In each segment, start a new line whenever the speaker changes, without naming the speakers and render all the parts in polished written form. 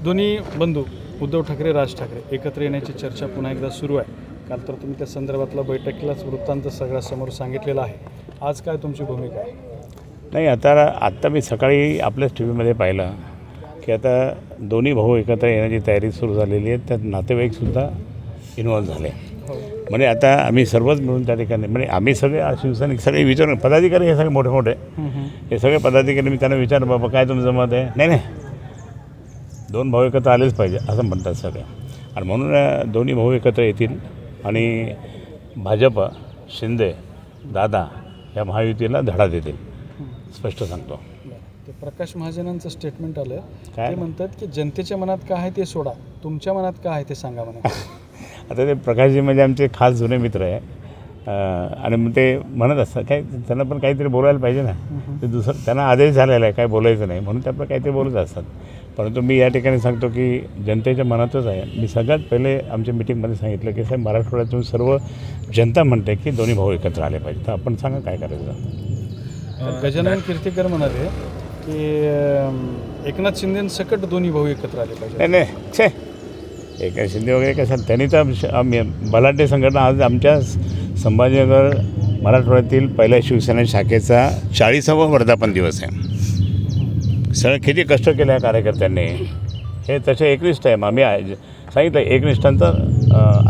दोन्ही बंधू उद्धव ठाकरे राज ठाकरे एकत्र येण्याची चर्चा पुन्हा एकदा सुरू आहे। काल तर तुम्ही त्या संदर्भातला बैठकीलाच वृत्तांत सगळ्यासमोर सांगितलेला आहे। आज काय तुमची भूमिका आहे?
नाही, आता मी सकाळी आपल्याच टी व्हीमध्ये पाहिलं की आता दोन्ही भाऊ एकत्र येण्याची तयारी सुरू झालेली आहे। त्यात नातेवाईकसुद्धा इन्व्हॉल्व झाले। म्हणजे आता आम्ही सर्वच मिळून त्या ठिकाणी म्हणजे आम्ही सगळे शिवसैनिक सगळे विचारून पदाधिकारी हे सगळे मोठे मोठे हे सगळे पदाधिकारी मी त्यांना विचार बाबा काय तुमचं मत आहे? नाही दोन भाऊ एकत्र आलेच पाहिजे असं म्हणतात सगळे। आणि म्हणून दोन्ही भाऊ एकत्र येतील आणि भाजप शिंदे दादा या महायुतीला धडा देतील, स्पष्ट सांगतो।
ते प्रकाश महाजनांचं स्टेटमेंट आलं
काय
ते म्हणतात की जनतेच्या मनात काय आहे ते सोडा, तुमच्या मनात काय आहे ते सांगा म्हणा।
आता ते प्रकाशजी म्हणजे आमचे खास जुने मित्र आहे आणि मग ते म्हणत असतात काय त्यांना पण काहीतरी बोलायला पाहिजे ना। ते दुसरं त्यांना आदेश झालेला आहे काय बोलायचं नाही म्हणून ते आपलं काहीतरी बोलत असतात। परंतु मी या ठिकाणी सांगतो की जनतेच्या मनातच आहे। मी सगळ्यात पहिले आमच्या मिटिंगमध्ये सांगितलं की साहेब मराठवाड्यातून सर्व जनता म्हणते की दोन्ही भाऊ एकत्र आले पाहिजे, तर आपण सांगा काय करायचं।
गजानन कीर्तीकर म्हणाले की एकनाथ शिंदेसकट दोन्ही भाऊ एकत्र आले पाहिजे।
नाही एकनाथ शिंदे वगैरे कसं त्यांनी तर बलाढ्य संघटना आज आमच्या संभाजीनगर मराठवाड्यातील पहिल्या शिवसेना शाखेचा 40वा वर्धापन दिवस आहे। सगळं किती कष्ट केले आहे कार्यकर्त्यांनी हे तसे एकनिष्ठ आहे। आम्ही सांगितलं एकनिष्ठांचा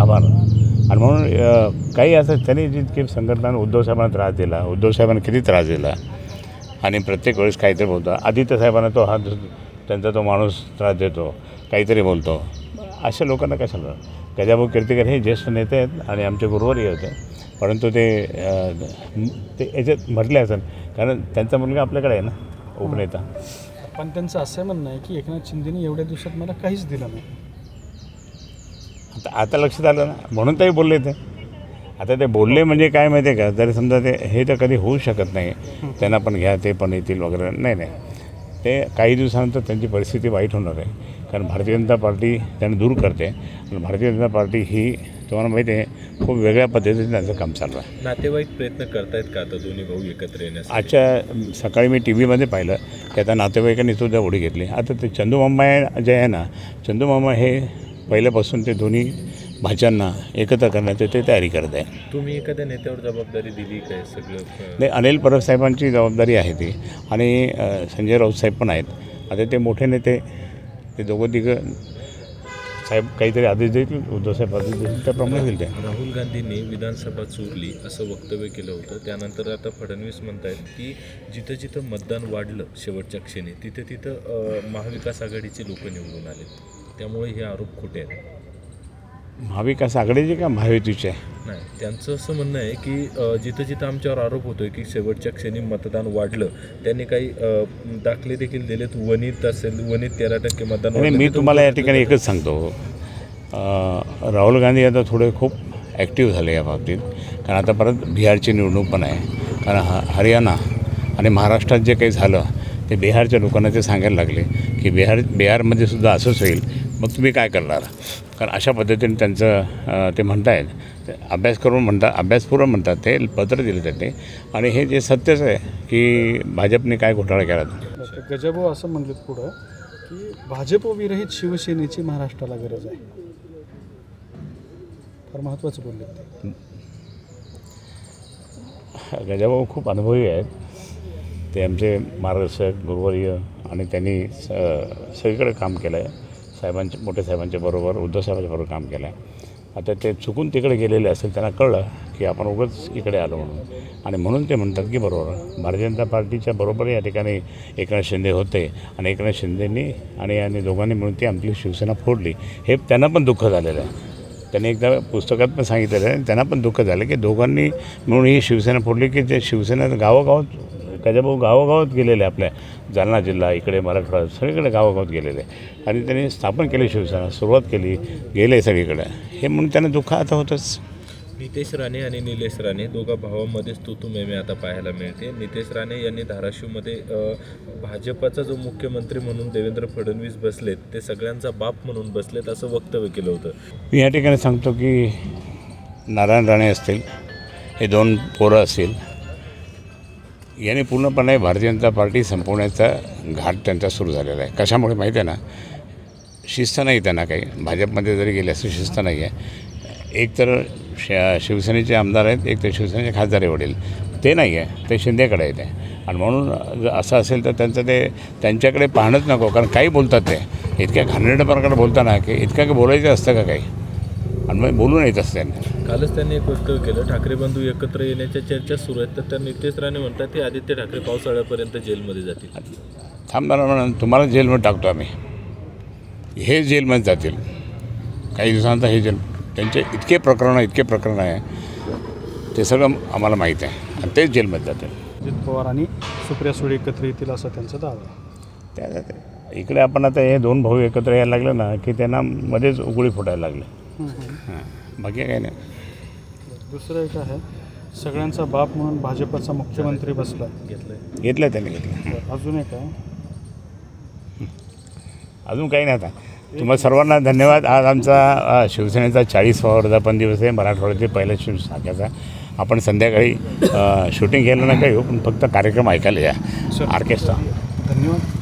आभार। आणि म्हणून काही असं त्यांनी जितकी संघटनांना उद्धव साहेबांना त्रास दिला, उद्धव साहेबांना किती त्रास दिला आणि प्रत्येक वेळेस काहीतरी बोलतो। आदित्य साहेबांना तो हा त्यांचा तो माणूस त्रास देतो, काहीतरी बोलतो। अशा लोकांना कशाला? गजाभाऊ कीर्तीकर हे ज्येष्ठ नेते आहेत आणि आमचे गुरुवारी होते, परंतु ते याच्यात म्हटले असेल कारण त्यांचा मुलगा आपल्याकडे आहे ना उपनेता।
पण त्यांचं असं म्हणणं आहे की एकनाथ शिंदेने एवढ्या दिवसात मला काहीच दिलं नाही।
आता लक्षात आलं ना, म्हणून ते बोलले ते। आता ते बोलले म्हणजे काय माहिती आहे का, जरी समजा ते हे तर कधी होऊ शकत नाही, त्यांना पण घ्या ते पण येतील वगैरे, नाही ते काही दिवसानंतर त्यांची परिस्थिती वाईट होणार आहे। कारण भारतीय जनता पार्टी त्यांना दूर करते आणि भारतीय जनता पार्टी ही तुम्हाला माहिती आहे खूप वेगळ्या पद्धतीने त्यांचं काम चालू आहे।
नातेवाईक प्रयत्न करतायत का आता दोन्ही भाऊ एकत्र येण्यासाठी?
आजच्या सकाळी मी टी व्हीमध्ये पाहिलं की आता नातेवाईकांनी सुद्धा उडी घेतली। आता ते चंदूमामा जे आहे ना, चंदूमामा हे पहिल्यापासून ते दोन्ही भाच्यांना एकत्र करण्याची ते तयारी करत आहे।
तुम्ही एखाद्या नेत्यावर जबाबदारी दिली काय सगळं?
नाही, अनिल परब साहेबांची जबाबदारी आहे ती आणि संजय राऊत साहेब पण आहेत। आता ते मोठे नेते ते दोघं तिघं साहेब काहीतरी आदेश देतील, उद्धवसाहेब आदेश देतील त्याप्रमाणे होईल ते।
राहुल गांधींनी विधानसभा चोरली असं वक्तव्य केलं होतं, त्यानंतर आता फडणवीस म्हणतायत की जिथं जिथं मतदान वाढलं शेवटच्या क्षणी तिथं तिथं महाविकास आघाडीचे लोक निवडून आले, त्यामुळे हे आरोप खोटे आहेत।
महाविकास आघाडीचे का महायुतीचे?
नाही, त्यांचं असं म्हणणं आहे की जिथं जिथं आमच्यावर आरोप होतोय की शेवटच्या क्षणी मतदान वाढलं, त्यांनी काही दाखले देखील दिलेत। वणीत असेल, वणीत 13% मतदान वाढलं।
मी तुम्हाला या ठिकाणी एकच सांगतो, राहुल गांधी आता थोडे खूप ॲक्टिव्ह झाले या बाबतीत, कारण आता परत बिहारची निवडणूक पण आहे। कारण हरियाणा आणि महाराष्ट्रात जे काही झालं ते बिहारच्या लोकांना ते सांगायला लागले की बिहारमध्ये सुद्धा असंच होईल, मग तुम्ही काय करणार? कारण अशा पद्धतीने त्यांचं ते म्हणतायत, अभ्यास करून म्हणतात, अभ्यासपूर्वक म्हणतात, ते पत्र दिलं त्यांनी। आणि हे जे सत्यच आहे की भाजपने काय घोटाळा केला।
गजाभाऊ असं म्हणलेत पुढं की भाजप विरहित शिवसेनेची महाराष्ट्राला गरज आहे, फार महत्त्वाचं बोलले ते।
गजाभाऊ खूप अनुभवी आहेत, ते आमचे मार्गदर्शक गुरुवर्य आणि त्यांनी सगळीकडे काम केलं आहे। मोठ्या साहेबांच्या बरोबर, उद्धव साहेबांच्या बरोबर काम केलं आहे। आता ते चुकून तिकडे गेलेले असेल, त्यांना कळलं की आपण उगाच इकडे आलो म्हणून, आणि म्हणून ते म्हणतात की बरोबर भारतीय जनता पार्टीच्या बरोबर या ठिकाणी एकनाथ शिंदे होते आणि एकनाथ शिंदेंनी आणि दोघांनी मिळून ती आपली शिवसेना फोडली, हे त्यांना पण दुःख झालेलं आहे। त्यांनी एकदा पुस्तकात पण सांगितलेलं आहे, त्यांना पण दुःख झालं की दोघांनी मिळून ही शिवसेना फोडली की ते शिवसेना गावागावात गजाभाऊ गावागावात गेलेले, आपल्या जालना जिल्हा इकडे मराठवाड्यात सगळीकडे गावागावात गेलेले आणि त्यांनी स्थापन केली शिवसेना, सुरुवात केली, गेले सगळीकडे, हे म्हणून त्यांना दुःख आता होतंच।
नितेश राणे आणि निलेश राणे दोघा भावांमध्येच तू मेमे आता पाहायला मिळते। नितेश राणे यांनी धाराशिवमध्ये भाजपाचा जो मुख्यमंत्री म्हणून देवेंद्र फडणवीस बसलेत ते सगळ्यांचा बाप म्हणून बसलेत असं वक्तव्य केलं होतं।
मी या ठिकाणी सांगतो की नारायण राणे असतील, हे दोन पोरं असतील, याने पूर्णपणे भारतीय जनता पार्टी संपवण्याचा घाट त्यांचा सुरू झालेला आहे। कशामुळे माहिती आहे ना, शिस्त नाही त्यांना काही. भाजपमध्ये जरी गेले असं शिस्त नाही आहे. एक तर शिवसेनेचे आमदार आहेत, एक तर शिवसेनेचे खासदार आहे वडील, ते नाही आहे, ते शिंदेकडे आहे ते. आणि म्हणून जर असं असेल तर त्यांच्याकडे पाहणंच नको, कारण काही बोलतात ते इतक्या घाणेरड्या प्रकारे बोलताना की इतकं काही बोलायचं असतं का काही, आणि मग बोलून येत असते त्यांना.
कालच त्यांनी एक वक्तव्य केलं, ठाकरे बंधू एकत्र येण्याच्या चर्चा सुरू आहेत, तर त्या नितेश राणे म्हणतात की आदित्य ठाकरे पावसाळ्यापर्यंत जेलमध्ये जातील.
थांबणार म्हणून तुम्हाला जेलमध्ये टाकतो आम्ही, हे जेलमध्ये जातील काही दिवसानंतर. हे जेल त्यांचे इतके प्रकरण आहे ते सगळं आम्हाला माहीत आहे, आणि तेच जेलमध्ये जातील.
अजित पवार आणि सुप्रिया सुळे एकत्र येतील असं त्यांचा दावा आहे.
त्या इकडे आपण आता हे दोन भाऊ एकत्र यायला लागले ना की त्यांना मध्येच उघडी फुटायला लागले. बाकी काही नाही.
दुसरं एक आहे, सगळ्यांचा बाप म्हणून भाजपचा मुख्यमंत्री बसला.
घेतलं त्यांनी घेतलं.
अजून एक आहे,
अजून काही नाही. आता तुम्हाला सर्वांना धन्यवाद. आज आमचा शिवसेनेचा 40वा वर्धापन दिवस आहे, मराठवाड्यातील पहिल्या शिवशाखेचा. आपण संध्याकाळी शूटिंग घ्यायला नका येऊ, पण फक्त कार्यक्रम ऐकायला या. ऑर्केस्ट्रा.
धन्यवाद.